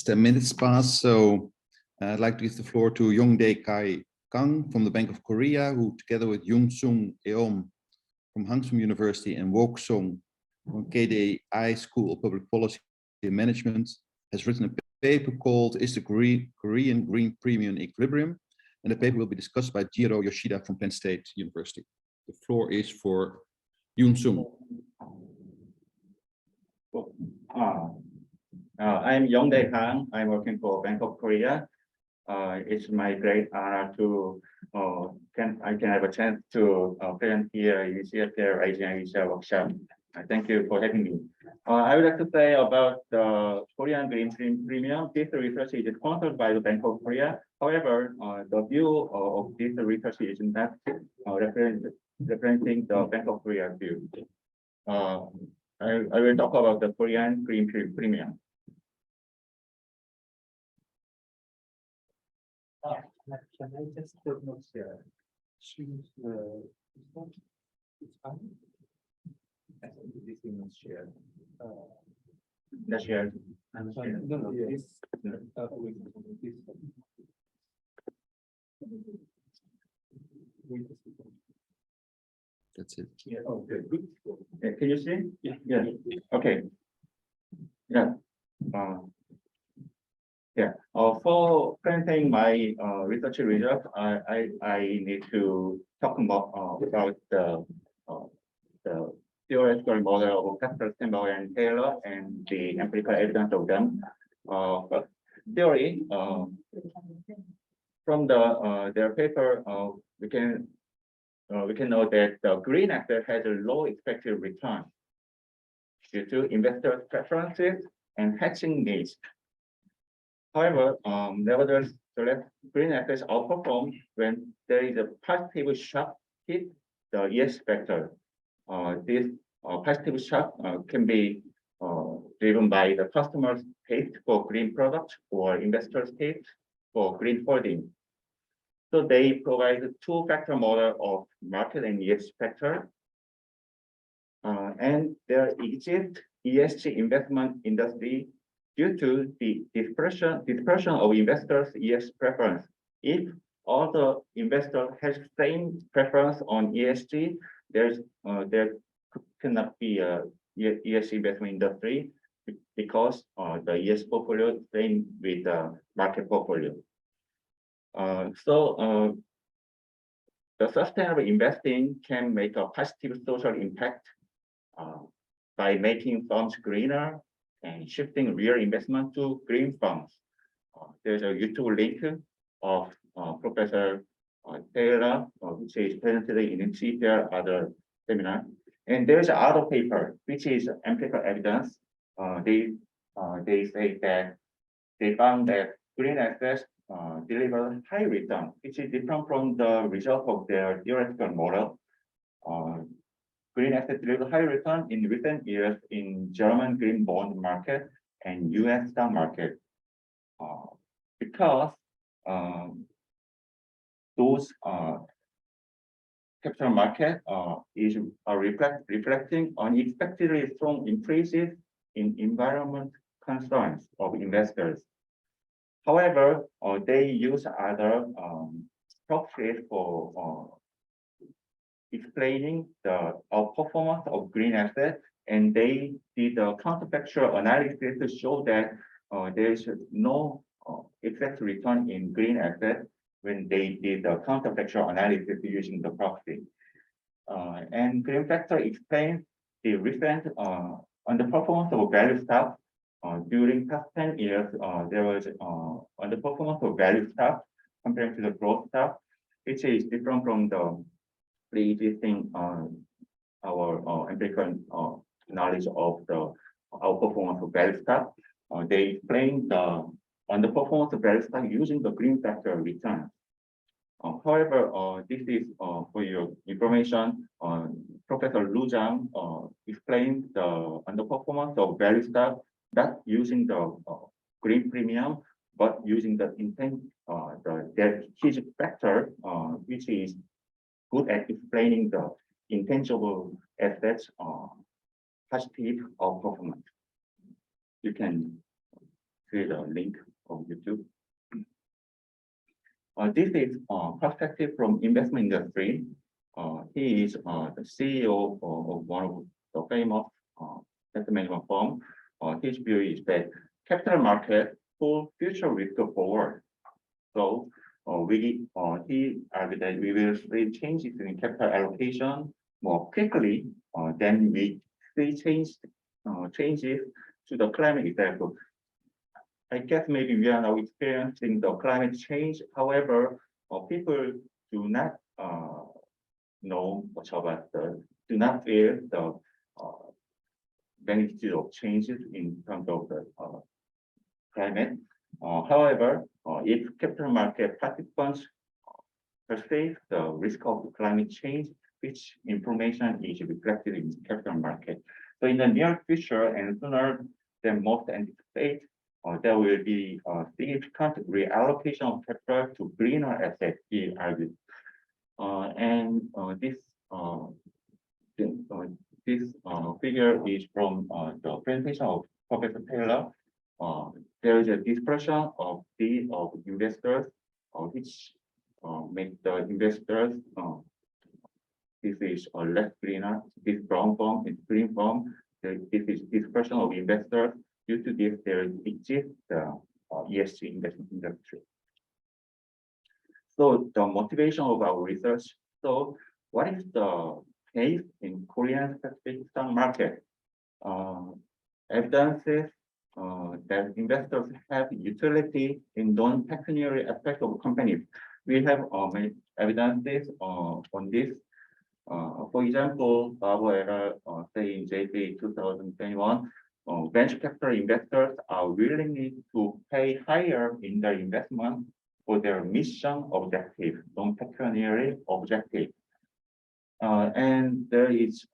10 minutes past, so I'd like to give the floor to Yongdae Kai Kang from the Bank of Korea, who together with Yunsung from Hansung University and Wook from KDI School of Public Policy and Management has written a paper called Is the Korean Green Premium in Equilibrium? And the paper will be discussed by Jiro Yoshida from Penn State University. The floor is for Yunsung. I'm Yongdae Kang. I'm working for Bank of Korea. It's my great honor to I can have a chance to present here in CEPR Asian Asia workshop. Thank you for having me. I would like to say about the Korean Green Premium. This research is sponsored by the Bank of Korea. However, the view of this research is not representing the Bank of Korea view. I will talk about the Korean Green Premium. Can I just not share? Choose the it's fine. I think this is not shared. That's shared. I'm sorry. No, this That's it. Yeah. Okay. Good. Can you see? Yeah. Yeah. Okay. Yeah. For presenting my research result, I need to talk about the theoretical model of Kepler, Campbell, and Taylor, and the empirical evidence of them. But theory, from their paper, we can know that the green asset has a low expected return due to investor preferences and hedging needs. However, nevertheless, green assets outperform when there is a positive shock hit the ES factor. This positive shock can be driven by the customer's taste for green products or investors' taste for green holding. So they provide a two-factor model of market and ES factor. And there exists ESG investment industry due to the dispersion of investors' ES preference. If all the investors have same preference on ESG, there cannot be a ESG investment industry because the ES portfolio is same with the market portfolio. So the sustainable investing can make a positive social impact by making firms greener and shifting real investment to green funds. There's a YouTube link of Professor Taylor, which is presented in CEPR other seminar. And there's another paper, which is empirical evidence. They say that they found that green assets deliver high return, which is different from the result of their theoretical model. Green assets deliver high return in recent years in German green bond market and US stock market because those capital market is reflecting unexpectedly strong increases in environment concerns of investors. However, they use other proxies for explaining the performance of green assets, and they did a counterfactual analysis to show that there is no exact return in green assets when they did the counterfactual analysis using the proxy. And green factor explains the recent underperformance of value stock. During past 10 years, there was underperformance of value stock compared to the growth stock, which is different from the pre-existing our empirical knowledge of the outperformance of value stock. They explain the underperformance of value stock using the green factor return. However, this is for your information. Professor Lu Zhang explained the underperformance of value stock not using the green premium, but using the intent, the his factor, which is good at explaining the intangible assets positive of performance. You can see the link of YouTube. This is perspective from investment industry. He is the CEO of one of the famous asset management firm. His view is that capital market pull future risk forward. So he argued that we will see changes in capital allocation more quickly than we see changes to the climate itself. I guess maybe we are now experiencing the climate change. However, people do not know much about do not feel the magnitude of changes in terms of the climate. However, if capital market participants perceive the risk of climate change, which information is reflected in the capital market. So in the near future and sooner than most anticipate, there will be a significant reallocation of capital to greener assets, he argued. This figure is from the presentation of Professor Taylor. There is a dispersion of the investors, which make the investors. This is a less greener. This brown form is green form. This is dispersion of investors. Due to this, there exists the ESG investment industry. So the motivation of our research. So what is the case in Korean specific stock market? Evidences that investors have utility in non-pecuniary aspects of companies. We have many evidences on this. For example, Barbara say in JP 2021, venture capital investors are willing to pay higher in their investment for their mission objective, non-pecuniary objective. And there is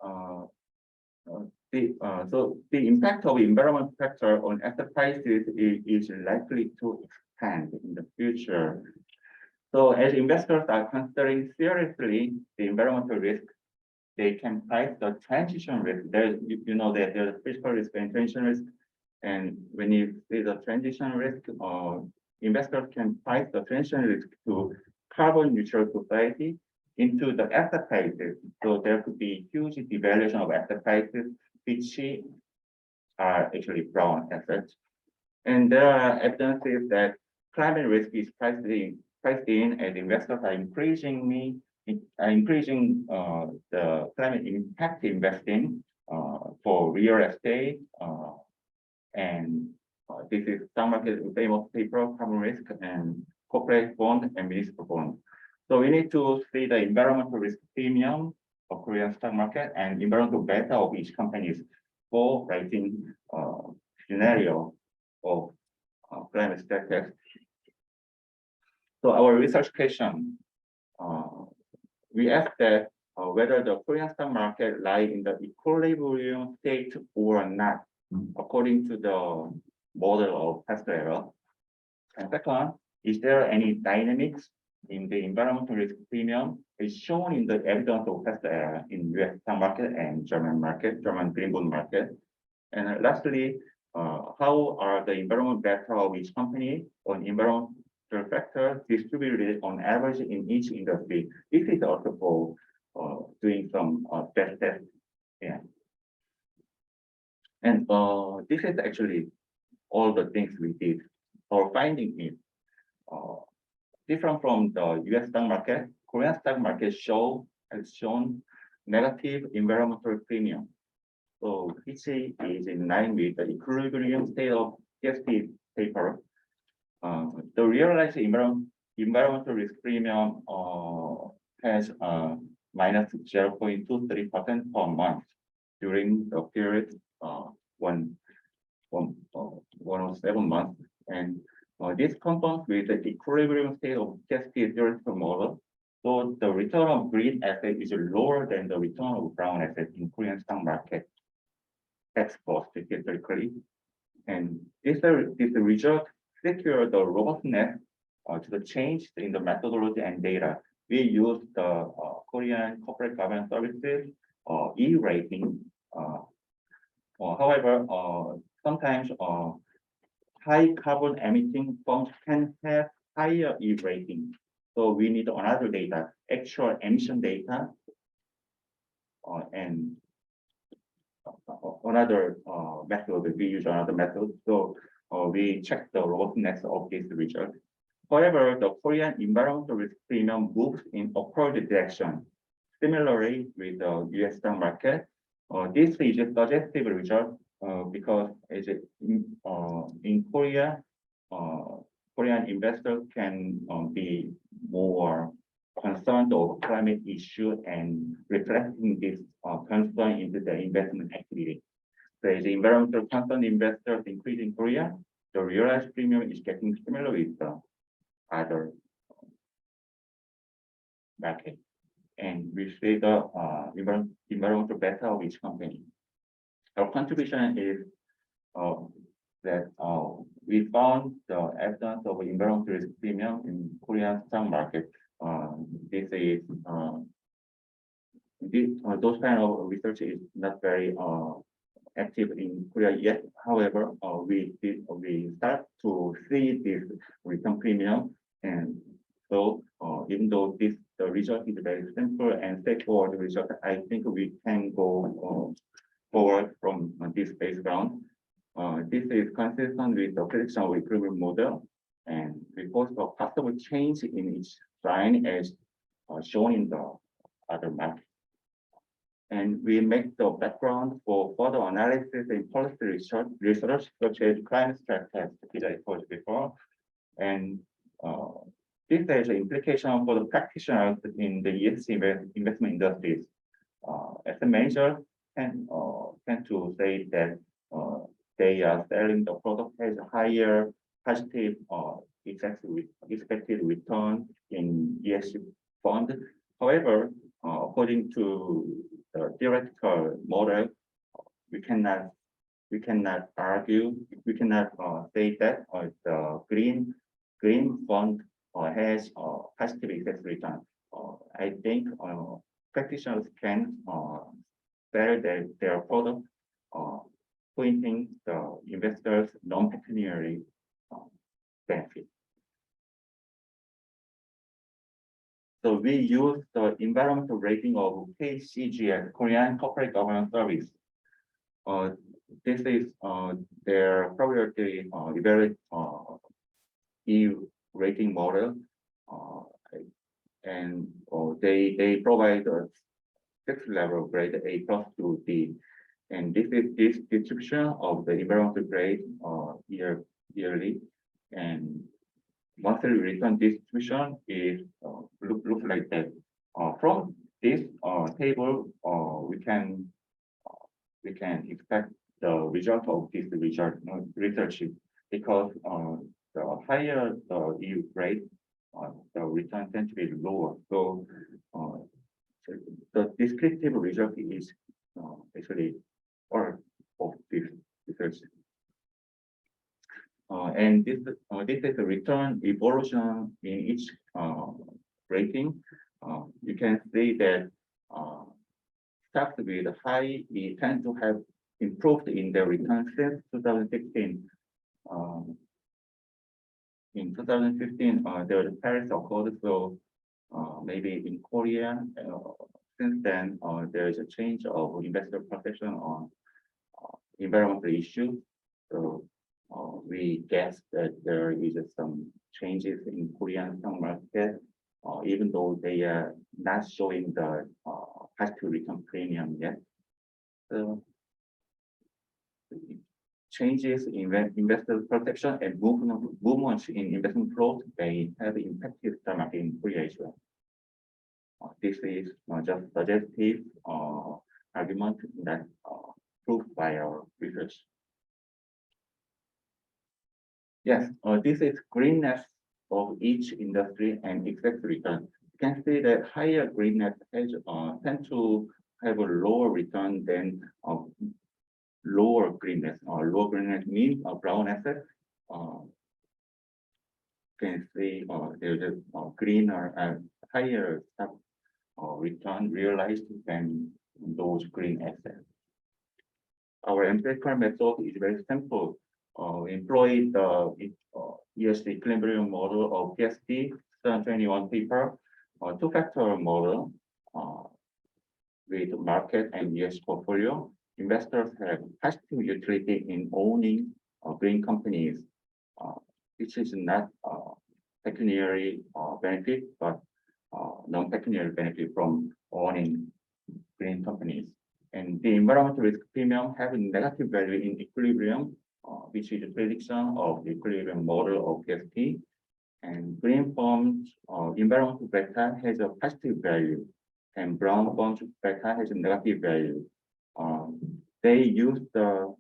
so the impact of environmental factor on asset prices is likely to expand in the future. So as investors are considering seriously the environmental risk, they can price the transition risk. There's, you know that there's physical risk and transition risk. And when you see the transition risk, investors can price the transition risk to carbon neutral society into the asset prices. So there could be huge devaluation of asset prices, which are actually brown assets. And there are evidences that climate risk is priced in as investors are increasing the climate impact investing for real estate, and this is stock market famous paper, carbon risk, and corporate bond and municipal bond. So we need to see the environmental risk premium of Korean stock market and environmental beta of each companies for writing scenario of climate status. So our research question, we asked that whether the Korean stock market lie in the equilibrium state or not, according to the model of past error. And second, is there any dynamics in the environmental risk premium? Is shown in the evidence of past error in US stock market and German green bond market. And lastly, how are the environmental beta of each company on environmental factors distributed on average in each industry? This is also for doing some test. Yeah. And this is actually all the things we did. Our finding is different from the US stock market. Korean stock market has shown negative environmental premium. So which is in line with the equilibrium state of TSP paper. The realized environmental risk premium has minus 0.23% per month during the period 107 months. And this conforms with the equilibrium state of TSP theoretical model. So the return of green asset is lower than the return of brown asset in Korean stock market. Exposed theoretically. And this result secure the robustness to the change in the methodology and data. We use the Korean Corporate Governance Services E-rating. However, sometimes high carbon emitting funds can have higher E rating. So we need another data, actual emission data, and another method. We use another method. So we check the robustness of this result. However, the Korean environmental risk premium moves in upward direction. Similarly, with the US stock market, this is a suggestive result because in Korea, Korean investors can be more concerned over climate issue and reflecting this concern into the investment activity. So as environmental concerned investors increase in Korea, the realized premium is getting similar with the other market. And we see the environmental beta of each company. Our contribution is that we found the evidence of environmental risk premium in Korean stock market. This is those kind of research is not very active in Korea yet. However, we start to see this return premium, and so even though the result is very simple and straightforward result, I think we can go forward from this background. This is consistent with the prediction of equilibrium model, and report a possible change in each line as shown in the other map. And we make the background for further analysis and policy research such as climate stress test, which I told you before. And this has an implication for the practitioners in the ESG investment industries. As a manager, tend to say that they are selling the product has a higher positive expected return in ESG fund. However, according to the theoretical model, we cannot argue, we cannot say that the green fund has positive excess return. I think practitioners can sell their product, pointing the investors non-pecuniary benefit. So we use the environmental rating of KCGS, Korean Corporate Governance Service. This is their proprietary evaluate E rating model, and they provide a 6-level grade A+ to D, and this is this distribution of the environmental grade yearly, and monthly return distribution is look like that. From this table, we can expect the result of this research, because the higher the EU grade, the return tends to be lower. So the descriptive result is actually part of this research. And this is the return evolution in each rating. You can see that stocks with high E tend to have improved in their return since 2016. In 2015, there was a Paris Accord, so maybe in Korea, since then, there is a change of investor perception on environmental issues. So we guess that there is some changes in Korean stock market, even though they are not showing the positive return premium yet. So changes in investor perception and movements in investment flows may have impacted the market in Korea as well. This is just suggestive argument that proved by our research. Yes, this is greenness of each industry and exact return. You can see that higher greenness has tend to have a lower return than lower greenness. Lower greenness means a brown asset. You can see there's a greener and higher return realized than those green assets. Our empirical method is very simple. employ the ESG equilibrium model of PST 2021 paper, two-factor model with market and ES portfolio. Investors have positive utility in owning green companies, which is not pecuniary benefit, but non-pecuniary benefit from owning green companies. And the environmental risk premium have a negative value in equilibrium, which is a prediction of the equilibrium model of PST. And green bonds environmental beta has a positive value, and brown bonds beta has a negative value. They use the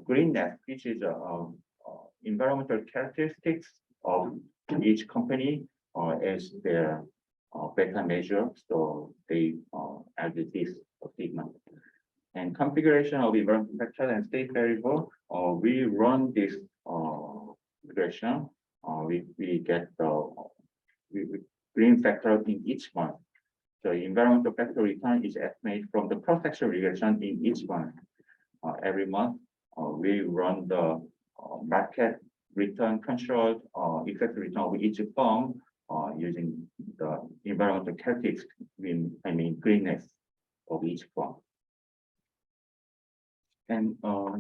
greenness, which is environmental characteristics of each company as their beta measure. So they add this statement. And configuration of environmental factor and state variable, we run this regression. We get the green factor in each month. The environmental factor return is estimated from the cross-section regression in each month. Every month, we run the market return controlled effective return of each firm using the environmental characteristics, greenness of each firm. And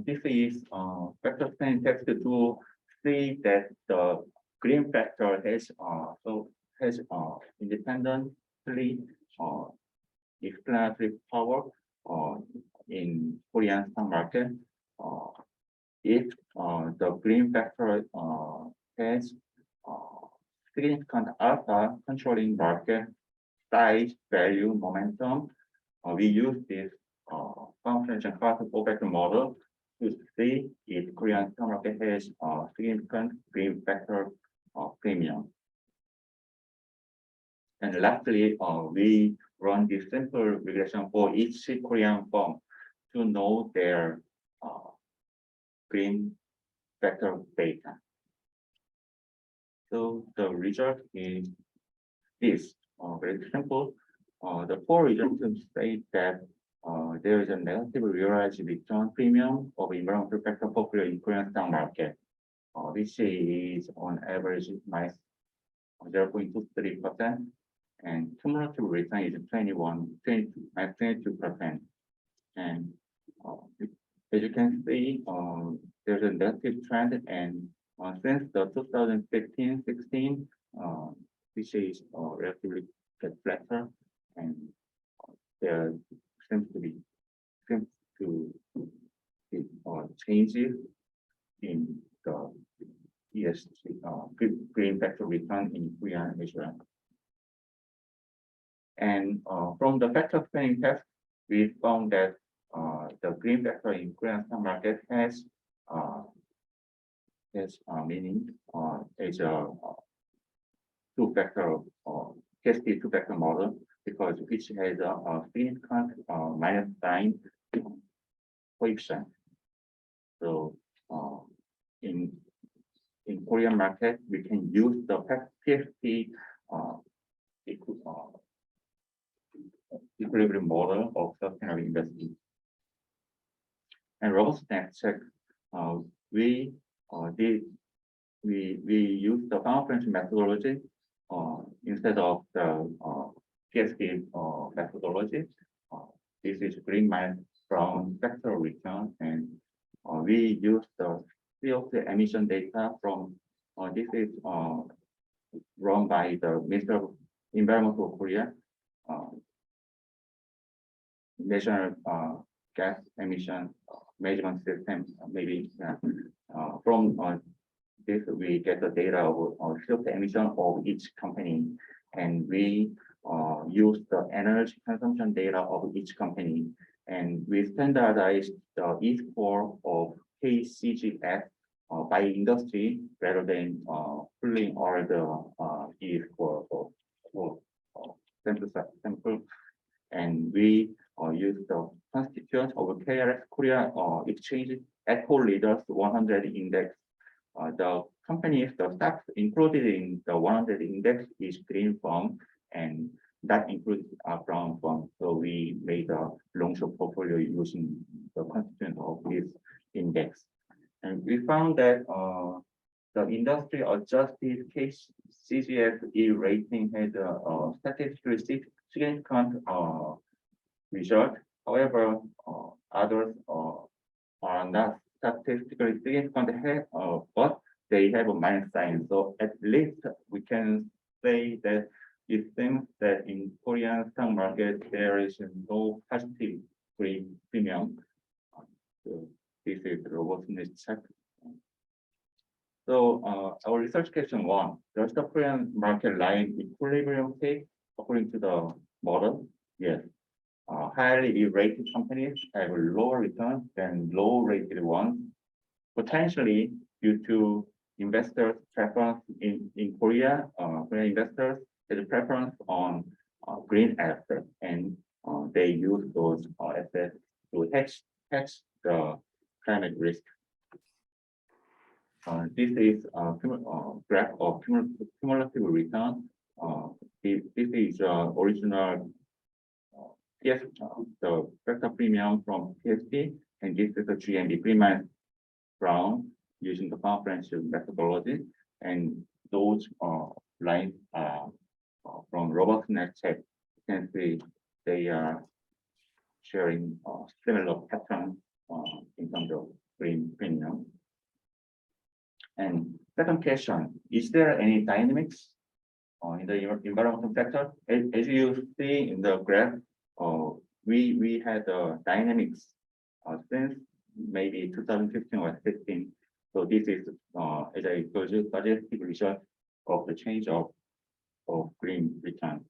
this is factor spanning text to see that the green factor has independently explanatory power in Korean stock market. If the green factor has significant alpha controlling market size, value, momentum, we use this confidential class of factor model to see if Korean stock market has significant green factor premium. And lastly, we run this simple regression for each Korean firm to know their green factor data. So the result is this, very simple. The four results say that there is a negative realized return premium of environmental factor portfolio in Korean stock market, which is on average minus 0.23%, and cumulative return is 22%. And as you can see, there's a negative trend, and since the 2015-16, which is relatively flatter, and there seems to be changes in the ESG green factor return in Korea and Asia. And from the factor spanning test, we found that the green factor in Korean stock market has meaning as a two-factor PST two-factor model, because which has a significant minus sign coefficient. So in Korean market, we can use the PST equilibrium model of sustainable investing. And robustness check, we use the confidence methodology instead of the PST methodology. This is green minus brown factor return, and we use the CO2 emission data from this is run by the Ministry of Environment of Korea, national gas emission measurement system. Maybe from this we get the data of CO2 emission of each company, and we use the energy consumption data of each company, and we standardize the E-score of KCGF by industry rather than pulling all the E-score for sample. And we use the constituent of KRX Korea Exchange Eco Leaders 100 Index. The companies, the stocks included in the 100 index is green firm, and that includes a brown firm. So we made a long short portfolio using the constituent of this index. And we found that the industry adjusted CGSE rating had a statistically significant result. However, others are not statistically significant, but they have a minus sign. So at least we can say that it seems that in Korean stock market there is no positive green premium. So this is the robustness check. So our research question 1: does the Korean market lie in equilibrium state according to the model? Yes. Highly rated companies have a lower return than low rated ones, potentially due to investors' preference in Korea. Korean investors have a preference on green assets, and they use those assets to hedge the climate risk. This is a graph of cumulative return. This is original the vector premium from PSP, and this is the GMB premium brown using the power friendship methodology, and those lines are from robustness check. You can see they are sharing similar pattern in terms of green premium. And second question: is there any dynamics in the environmental sector? As you see in the graph, we had dynamics since maybe 2015 or 16. So this is, as I told you, suggestive result of the change of green return.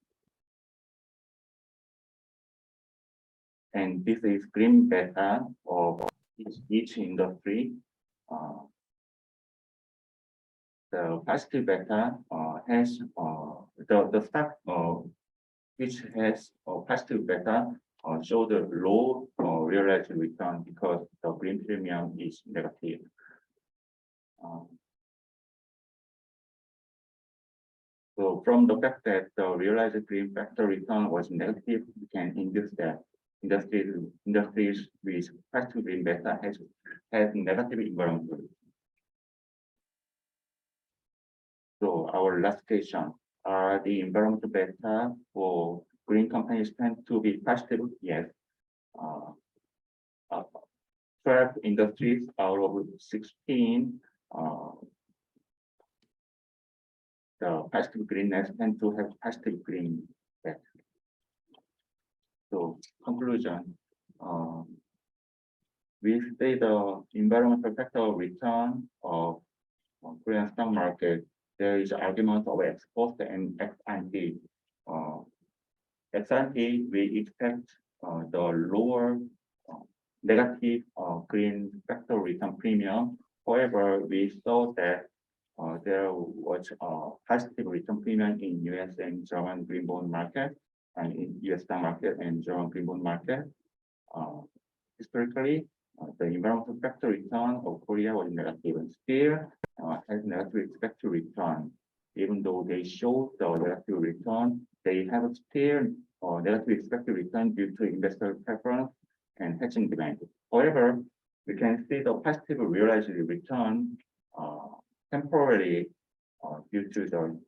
And this is green beta of each industry. The positive beta has the stock which has a positive beta show the low realized return because the green premium is negative. So from the fact that the realized green factor return was negative, we can induce that industries with positive green beta has negative environmental. So our last question: are the environmental beta for green companies tend to be positive? Yes. 12 industries out of 16, the positive greenness tend to have positive green beta. So conclusion: we say the environmental factor return of Korean stock market. There is argument of ex post and ex ante. Ex ante, we expect the lower negative green factor return premium. However, we saw that there was a positive return premium in US and German green bond market, and in US stock market and German green bond market. Historically, the environmental factor return of Korea was negative, and still has negative expected return. Even though they show the negative return, they have still negative expected return due to investor preference and hedging demand. However, we can see the positive realized return temporarily due to the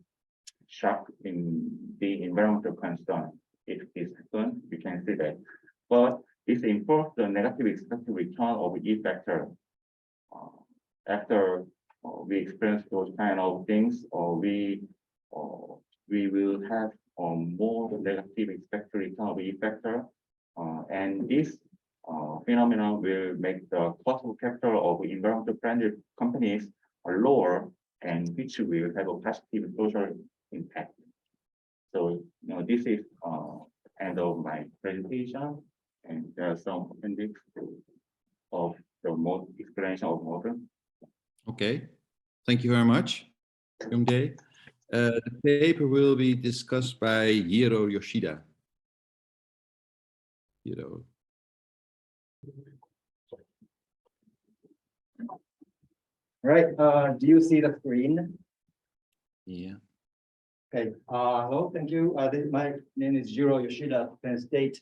shock in the environmental concern. If this happens, we can see that. But this improves the negative expected return of E factor. After we experience those kind of things, we will have more negative expected return of E factor, and this phenomenon will make the cost of capital of environmental friendly companies lower, and which will have a positive social impact. So, this is end of my presentation, and there are some appendix of the explanation of model. Okay, thank you very much, Young-dae. The paper will be discussed by Jiro Yoshida. Jiro. Right, do you see the screen? Yeah. Okay, hello, thank you. My name is Jiro Yoshida, Penn State.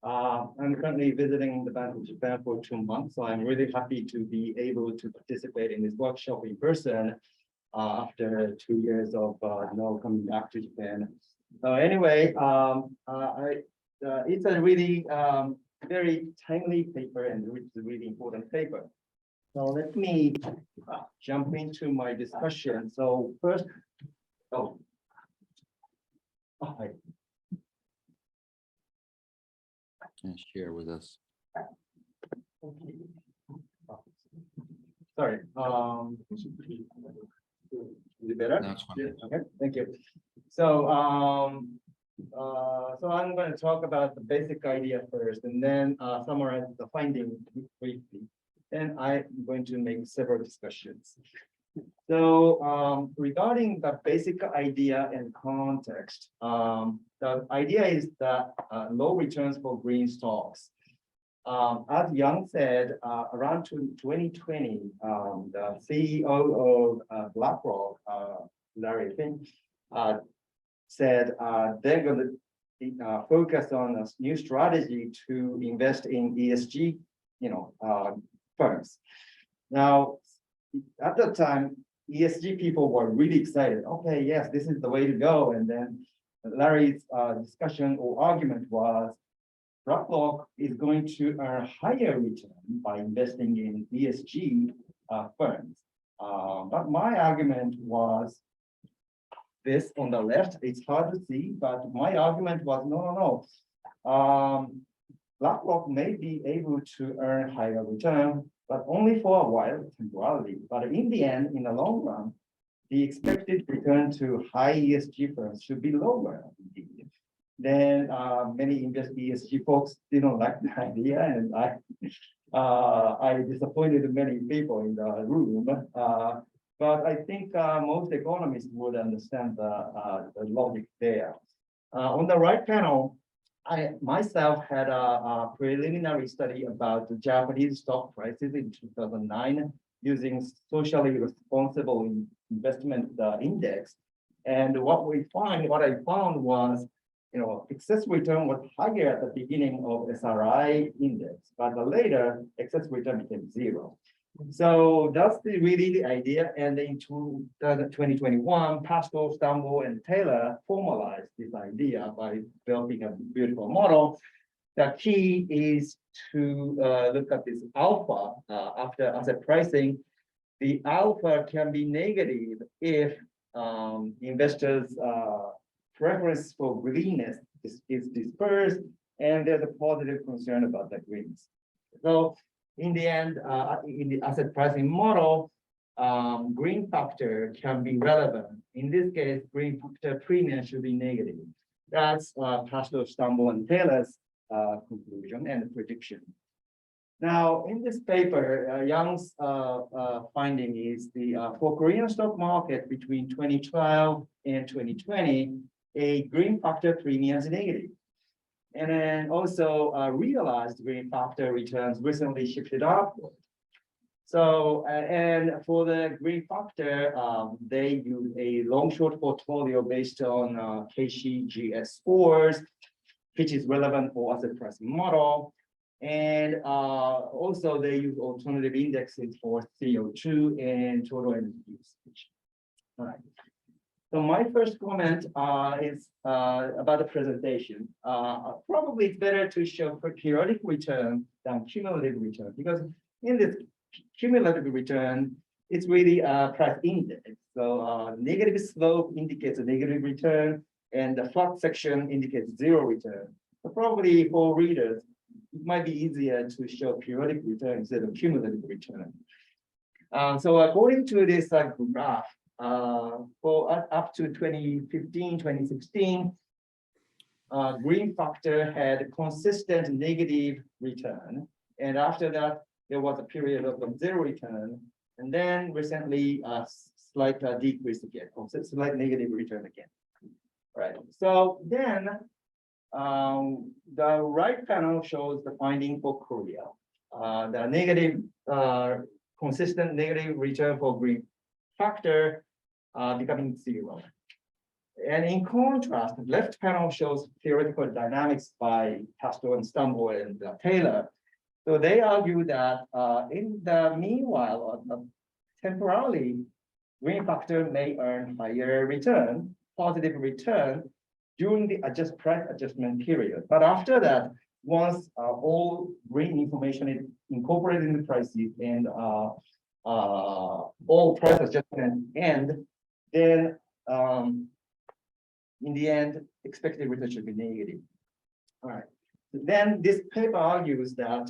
I'm currently visiting the Bank of Japan for 2 months, so I'm really happy to be able to participate in this workshop in person after 2 years of coming back to Japan. So anyway, it's a really very timely paper and it's a really important paper. So let me jump into my discussion. So first, right. And share with us. Sorry. Is it better? That's fine. Okay, thank you. So, so I'm going to talk about the basic idea first, and then summarize the finding briefly. Then I'm going to make several discussions. So, regarding the basic idea and context, the idea is that low returns for green stocks. As Young said, around 2020, the CEO of BlackRock, Larry Fink, said they're going to focus on a new strategy to invest in ESG, firms. Now, at that time, ESG people were really excited. Okay, yes, this is the way to go. And then Larry's discussion or argument was BlackRock is going to earn higher return by investing in ESG firms. But my argument was this on the left. It's hard to see, but my argument was no. BlackRock may be able to earn higher return, but only for a while, temporarily. But in the end, in the long run, the expected return to high ESG firms should be lower. Then many ESG folks didn't like the idea, and I disappointed many people in the room. But I think most economists would understand the logic there. On the right panel, I myself had a preliminary study about the Japanese stock prices in 2009 using socially responsible investment index. And what I found was, excess return was higher at the beginning of SRI index, but later excess return became zero. So that's really the idea. And in 2021, Pascal, Stumble, and Taylor formalized this idea by developing a beautiful model. The key is to look at this alpha after asset pricing. The alpha can be negative if investors' preference for greenness is dispersed, and there's a positive concern about the greens. So in the end, in the asset pricing model, green factor can be relevant. In this case, green factor premium should be negative. That's Pascal, Stumble, and Taylor's conclusion and prediction. Now, in this paper, Young's finding is for Korean stock market between 2012 and 2020, a green factor premium is negative. And then also realized green factor returns recently shifted upward. So, and for the green factor, they use a long short portfolio based on KCGS scores, which is relevant for asset pricing model. And also they use alternative indexes for CO2 and total energy usage. All right. So my first comment is about the presentation. Probably it's better to show periodic return than cumulative return, because in this cumulative return, it's really a price index. So negative slope indicates a negative return, and the flat section indicates zero return. So probably for readers, it might be easier to show periodic return instead of cumulative return. So according to this graph, for up to 2015, 2016, green factor had consistent negative return. And after that, there was a period of zero return. And then recently, slight decrease again, slight negative return again. Right. So then the right panel shows the finding for Korea. The negative, consistent negative return for green factor becoming zero. And in contrast, the left panel shows theoretical dynamics by Castro and Stumble and Taylor. So they argue that in the meanwhile, temporarily, green factor may earn higher return, positive return during the price adjustment period. But after that, once all green information is incorporated in the prices and all price adjustment end, then in the end, expected return should be negative. All right. Then this paper argues that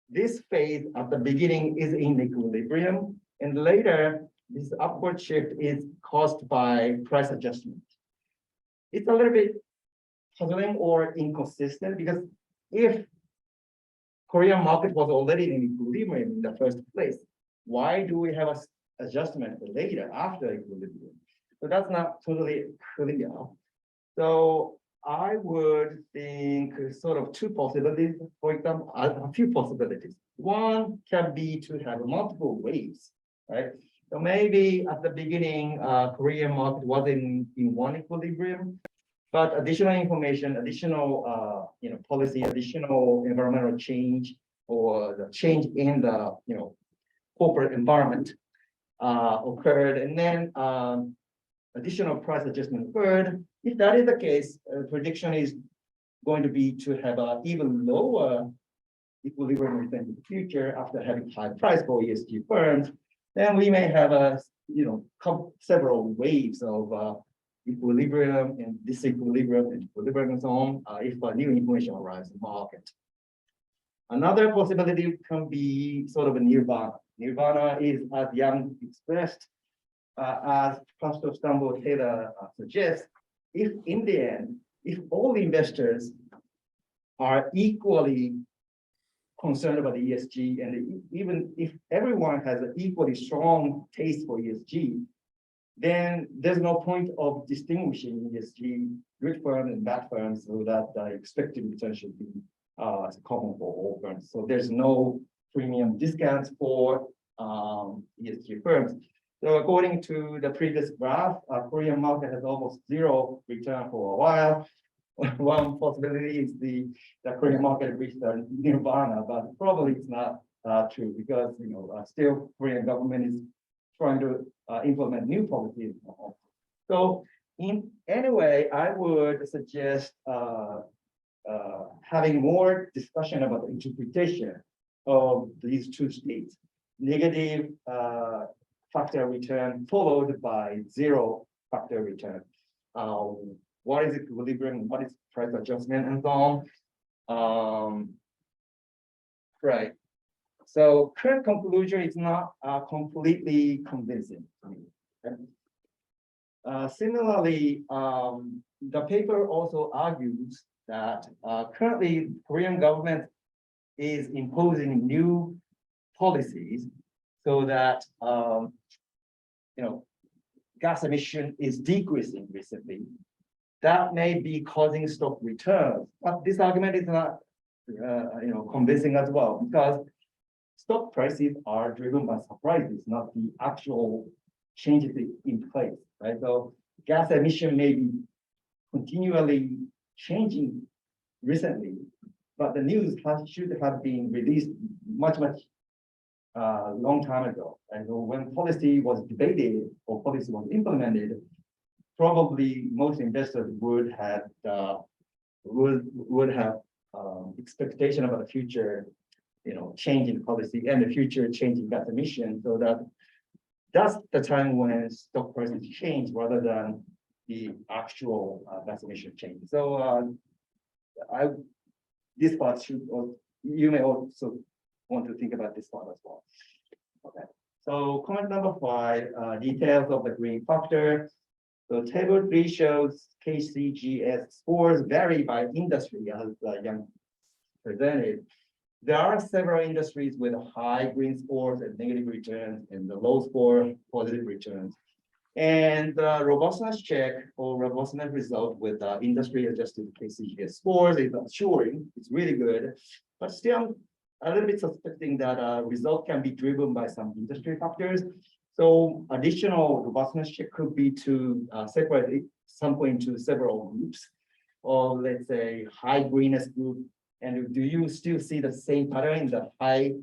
this phase at the beginning is in equilibrium, and later this upward shift is caused by price adjustment. It's a little bit puzzling or inconsistent because if Korean market was already in equilibrium in the first place, why do we have an adjustment later after equilibrium? So that's not totally clear. So I would think sort of two possibilities, for example, a few possibilities. One can be to have multiple waves, right? So maybe at the beginning, Korean market was in one equilibrium, but additional information, additional policy, additional environmental change, or the change in the corporate environment occurred, and then additional price adjustment occurred. If that is the case, prediction is going to be to have an even lower equilibrium return in the future after having high price for ESG firms. Then we may have several waves of equilibrium and disequilibrium and equilibrium and so on if new information arrives in the market. Another possibility can be sort of a nirvana. Nirvana is, as Yang expressed, as Pastor Stumble Taylor suggests, if in the end, if all investors are equally concerned about the ESG, and even if everyone has an equally strong taste for ESG, then there's no point of distinguishing ESG good firms and bad firms, so that the expected return should be common for all firms. So there's no premium discounts for ESG firms. So according to the previous graph, Korean market has almost zero return for a while. One possibility is the Korean market reached a nirvana, but probably it's not true because still Korean government is trying to implement new policies. So in any way, I would suggest having more discussion about the interpretation of these two states: negative factor return followed by zero factor return. What is equilibrium? What is price adjustment and so on? Right. So current conclusion is not completely convincing. Similarly, the paper also argues that currently Korean government is imposing new policies so that gas emission is decreasing recently. That may be causing stock returns, but this argument is not convincing as well, because stock prices are driven by surprises, not the actual changes in place, right? So gas emission may be continually changing recently, but the news should have been released much long time ago. And so when policy was debated or policy was implemented, probably most investors would have expectation about the future, change in policy and the future change in gas emission, so that's the time when stock prices change rather than the actual gas emission change. So this part should, or you may also want to think about this part as well. Okay. So comment number 5, details of the green factor. So table 3 shows KCGS scores vary by industry, as Yang presented. There are several industries with high green scores and negative returns, and the low score positive returns. And the robustness check or robustness result with industry adjusted KCGS scores is assuring. It's really good, but still I'm a little bit suspecting that result can be driven by some industry factors. So additional robustness check could be to separate sample into several groups, or let's say high greenness group. And do you still see the same pattern in the high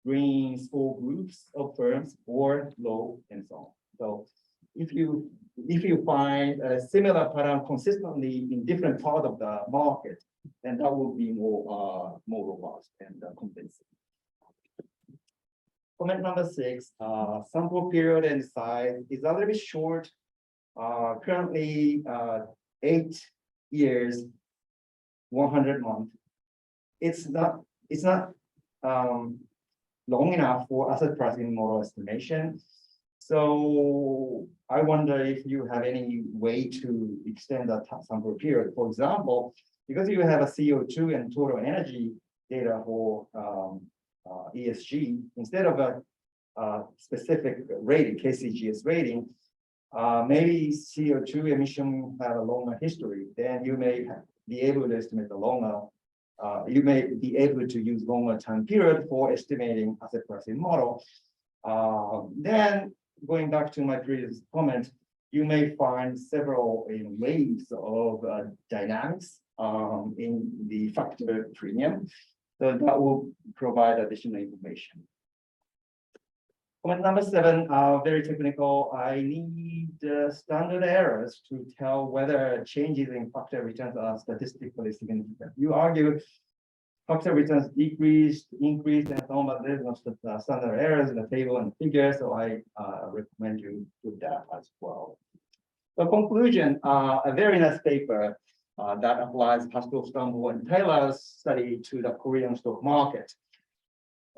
green score groups of firms or low and so on? So if you find a similar pattern consistently in different part of the market, then that will be more robust and convincing. Comment number 6, sample period and size is a little bit short. Currently 8 years, 100 months. It's not long enough for asset pricing model estimation. So I wonder if you have any way to extend that sample period. For example, because you have a CO2 and total energy data for ESG, instead of a specific rating, KCGS rating, maybe CO2 emission have a longer history, then you may be able to estimate the longer, you may be able to use longer time period for estimating asset pricing model. Then going back to my previous comment, you may find several waves of dynamics in the factor premium. So that will provide additional information. Comment number 7, very technical. I need standard errors to tell whether changes in factor returns are statistically significant. You argue factor returns decreased, increased, and so on, but there's no standard errors in the table and figure, so I recommend you do that as well. The conclusion, a very nice paper that applies Pascal, Stumble, and Taylor's study to the Korean stock market.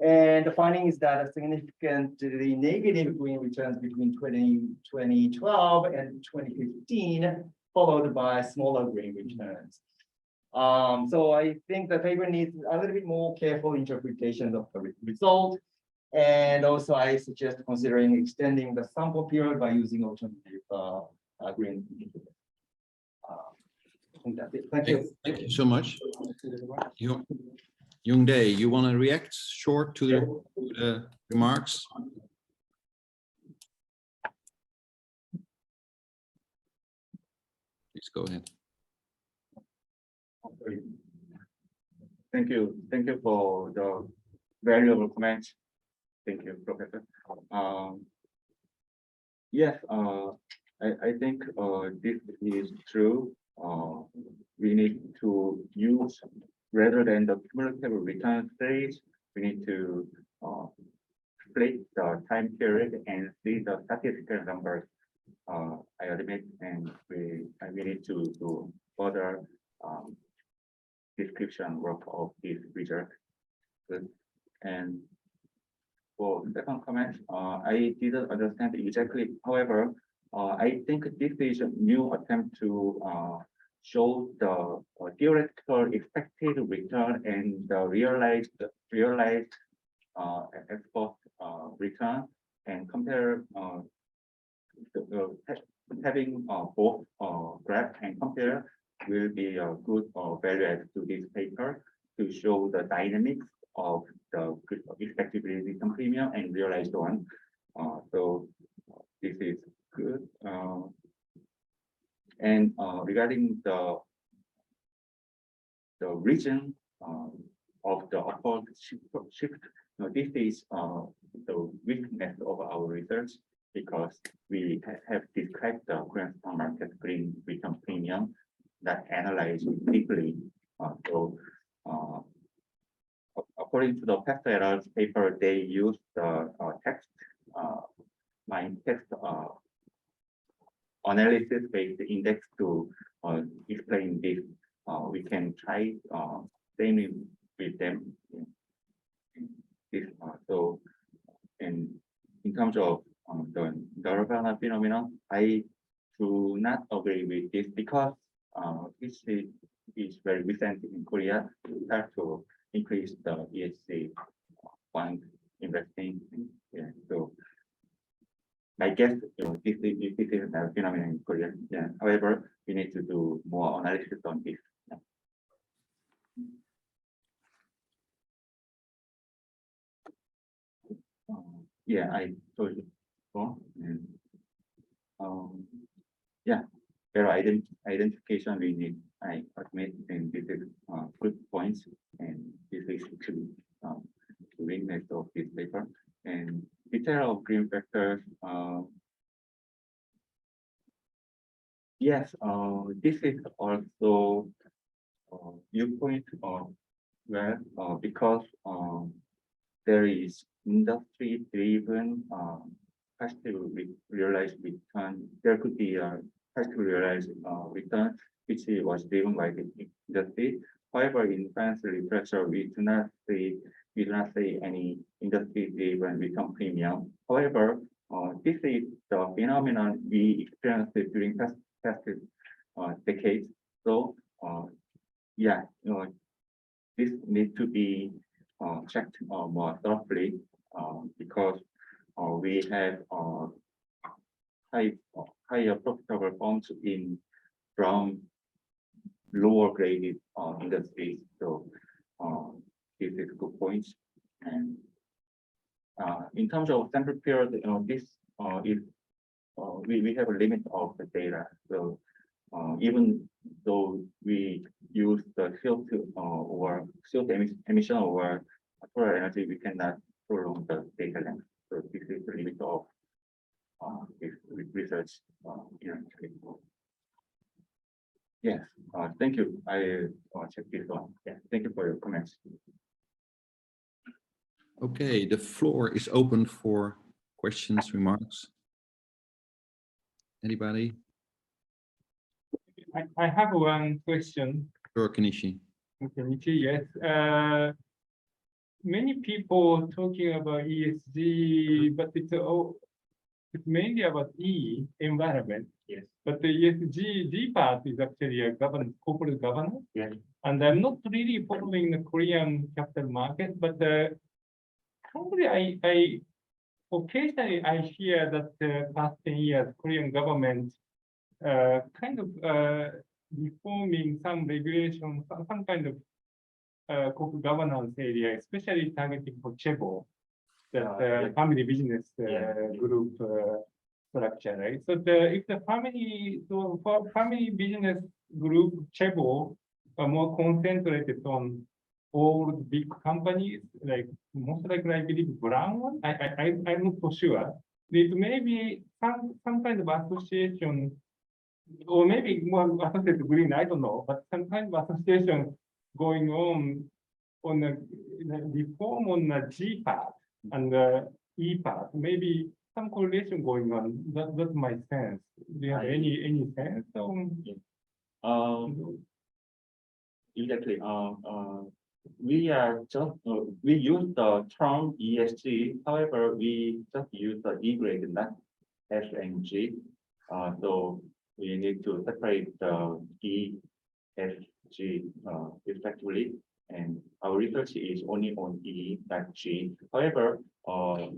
And the finding is that a significantly negative green returns between 2012 and 2015, followed by smaller green returns. So I think the paper needs a little bit more careful interpretation of the result. And also I suggest considering extending the sample period by using alternative green indicator. I think that's it. Thank you. Thank you so much. Young Dae, you want to react short to the remarks? Please go ahead. Thank you. Thank you for the valuable comments. Thank you, Professor. Yes, I think this is true. We need to use, rather than the cumulative return stage, we need to split the time period and see the statistical numbers. I admit, and we need to do further description work of this result. Good. And for second comment, I didn't understand exactly. However, I think this is a new attempt to show the theoretical expected return and the realized export return, and compare having both graph and compare will be a good value add to this paper to show the dynamics of the expected return premium and realized one. So this is good. And regarding the region of the upward shift, this is the weakness of our research, because we have described the Korean stock market green return premium that analyzed deeply. So according to the past errors paper, they used the text analysis-based index to explain this. We can try same with them. This so, and in terms of the Nirvana phenomenon, I do not agree with this, because this is very recent in Korea. We start to increase the ESG fund investing. Yeah, so I guess this is a phenomenon in Korea. Yeah. However, we need to do more analysis on this. Yeah, I told you. for. And, yeah, there are identification we need. I admit, and this is good points, and this is actually the weakness of this paper. And detail of green factors. Yes, this is also viewpoint well because there is industry-driven positive realized return. There could be a positive realized return which was driven by the industry. However, in financial literature, we do not see any industry-driven return premium. However, this is the phenomenon we experienced during past decades. So, yeah, this needs to be checked more thoroughly because we have higher profitable firms from lower graded industries. So this is good points. And in terms of sample period, this is we have a limit of the data. So even though we use the CO2 or CO2 emission or solar energy, we cannot prolong the data length. So this is the limit of this research. Yes, thank you. I check this one. Yeah, thank you for your comments. Okay, the floor is open for questions, remarks. Anybody? I have one question. Sure, Kenichi. Okay, yes. Many people talking about ESG, but it's mainly about E, environment. Yes. But the ESG D part is actually a corporate governance. Yes. And I'm not really following the Korean capital market, but probably I occasionally I hear that the past 10 years Korean government kind of reforming some regulation, some kind of corporate governance area, especially targeting for chaebol, that family business group structure, right? So if the family business group chaebol are more concentrated on all the big companies, like most likely I believe brown one. I'm not for sure. It may be some kind of association, or maybe more associated to green, I don't know, but some kind of association going on the reform on the G part and the E part, maybe some correlation going on. That's my sense. Do you have any sense? Exactly. We are just we use the term ESG. However, we just use the E grade, not S and G. So we need to separate the E, S, G respectively. And our research is only on E, not G. However,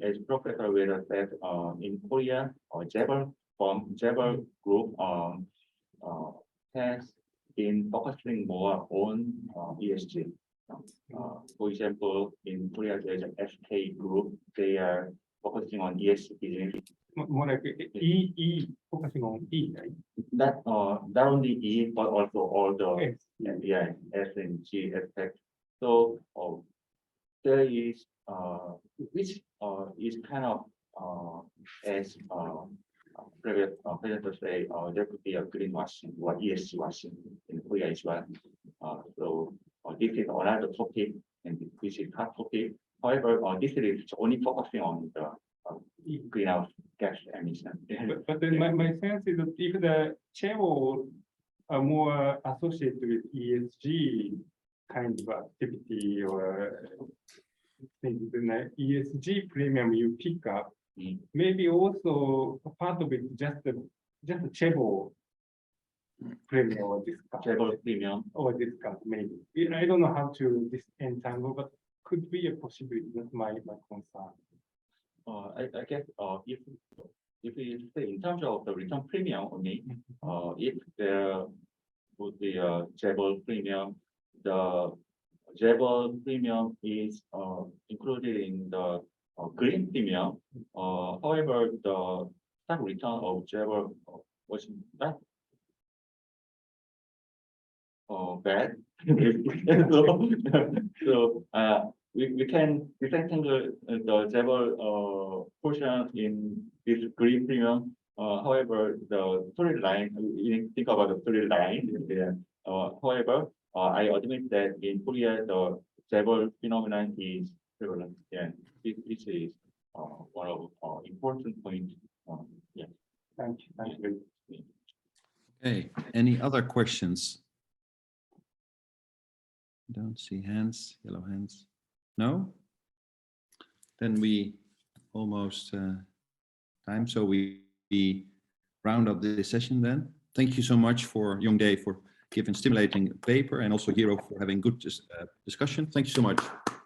as Professor Weda said, in Korea, Jaebol group has been focusing more on ESG. For example, in Korea, there's an SK group. They are focusing on ESG business. More like E focusing on E, right? Not only E, but also all the Yes. S and G aspects. So there is which is kind of as previous presenters say, there could be a greenwashing or ESG washing in Korea as well. So this is another topic, and this is hot topic. However, this is only focusing on the greenhouse gas emission. But then my sense is that if the chaebol are more associated with ESG kind of activity or things, then the ESG premium you pick up, maybe also a part of it just a chaebol premium or discount. Chaebol premium or discount, maybe. I don't know how to disentangle, but could be a possibility. That's my concern. I guess if we say in terms of the return premium only, if there would be a Jaebol premium, the Jaebol premium is included in the green premium. However, the stock return of Jiro was not bad. We can tangle the Jiro portion in this green premium. However, the storyline, you think about the storyline there. However, I admit that in Korea, the Jiro phenomenon is prevalent. Yeah, this is one of important points. Yeah. Thank you. Okay, any other questions? Don't see hands, yellow hands. No? Then we almost time, so we round up this session then. Thank you so much for Youngdae for giving stimulating paper and also Jiro for having good discussion. Thank you so much.